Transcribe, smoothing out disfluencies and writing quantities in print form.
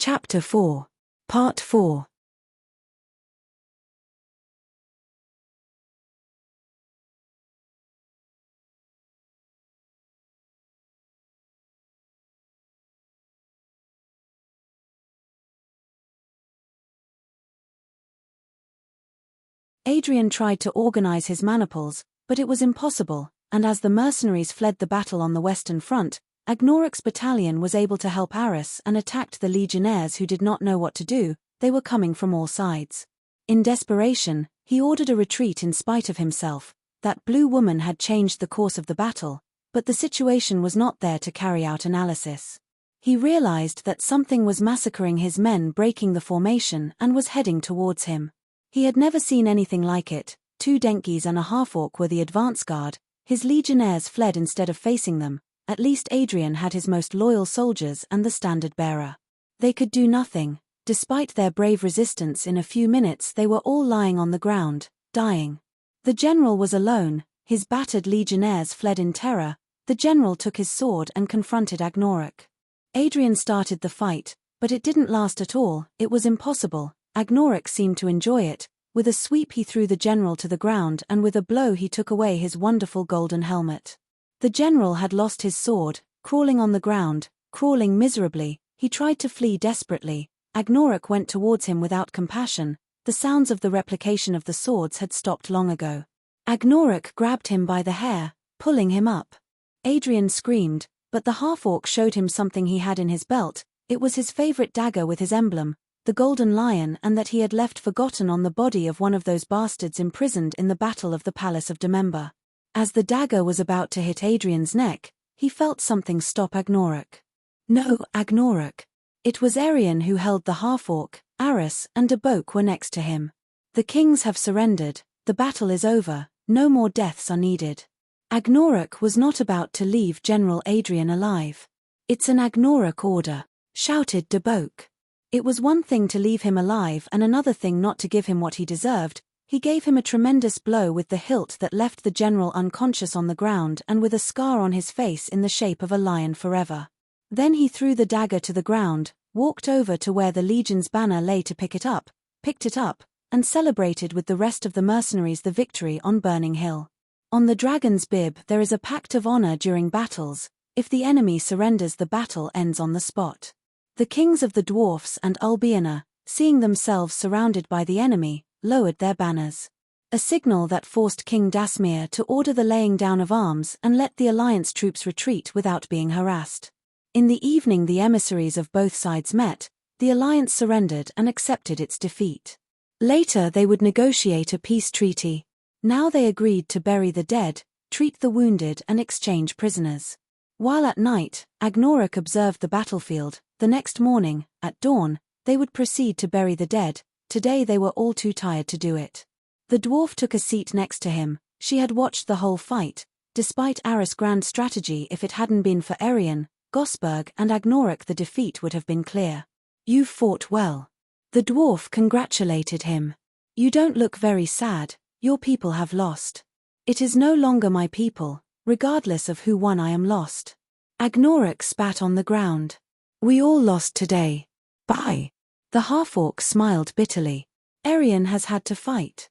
Chapter 4. Part 4. Adrian tried to organize his maniples, but it was impossible, and as the mercenaries fled the battle on the western front, Agnoruk's battalion was able to help Aris and attacked the legionnaires who did not know what to do. They were coming from all sides. In desperation, he ordered a retreat in spite of himself. That blue woman had changed the course of the battle, but the situation was not there to carry out analysis. He realized that something was massacring his men, breaking the formation, and was heading towards him. He had never seen anything like it. 2 Denkis and a half-orc were the advance guard. His legionnaires fled instead of facing them. At least Adrian had his most loyal soldiers and the standard-bearer. They could do nothing. Despite their brave resistance, in a few minutes they were all lying on the ground, dying. The general was alone. His battered legionnaires fled in terror. The general took his sword and confronted Agnoruk. Adrian started the fight, but it didn't last at all. It was impossible. Agnoruk seemed to enjoy it. With a sweep he threw the general to the ground, and with a blow he took away his wonderful golden helmet. The general had lost his sword, crawling on the ground, crawling miserably. He tried to flee desperately. Agnoruk went towards him without compassion. The sounds of the replication of the swords had stopped long ago. Agnoruk grabbed him by the hair, pulling him up. Adrian screamed, but the half-orc showed him something he had in his belt. It was his favorite dagger with his emblem, the golden lion, and that he had left forgotten on the body of one of those bastards imprisoned in the battle of the Palace of Demember. As the dagger was about to hit Adrian's neck, he felt something stop Agnoruk. No, Agnoruk. It was Arian who held the half-orc. Aris and Debok were next to him. The kings have surrendered. The battle is over. No more deaths are needed. Agnoruk was not about to leave General Adrian alive. It's an Agnoruk order, shouted Debok. It was one thing to leave him alive and another thing not to give him what he deserved. He gave him a tremendous blow with the hilt that left the general unconscious on the ground and with a scar on his face in the shape of a lion forever. Then he threw the dagger to the ground, walked over to where the legion's banner lay to picked it up, and celebrated with the rest of the mercenaries the victory on Burning Hill. On the dragon's bib there is a pact of honor during battles. If the enemy surrenders, the battle ends on the spot. The kings of the dwarfs and Ulbiana, seeing themselves surrounded by the enemy, lowered their banners. A signal that forced King Dasmir to order the laying down of arms and let the alliance troops retreat without being harassed. In the evening the emissaries of both sides met. The alliance surrendered and accepted its defeat. Later they would negotiate a peace treaty. Now they agreed to bury the dead, treat the wounded and exchange prisoners. While at night, Agnoruk observed the battlefield. The next morning, at dawn, they would proceed to bury the dead. Today they were all too tired to do it. The dwarf took a seat next to him. She had watched the whole fight. Despite Aris' grand strategy, if it hadn't been for Arian, Gosberg and Agnoruk, the defeat would have been clear. "You fought well." The dwarf congratulated him. "You don't look very sad. Your people have lost." "It is no longer my people. Regardless of who won, I am lost." Agnoruk spat on the ground. "We all lost today. Bye." The half-orc smiled bitterly. "Arian has had to fight.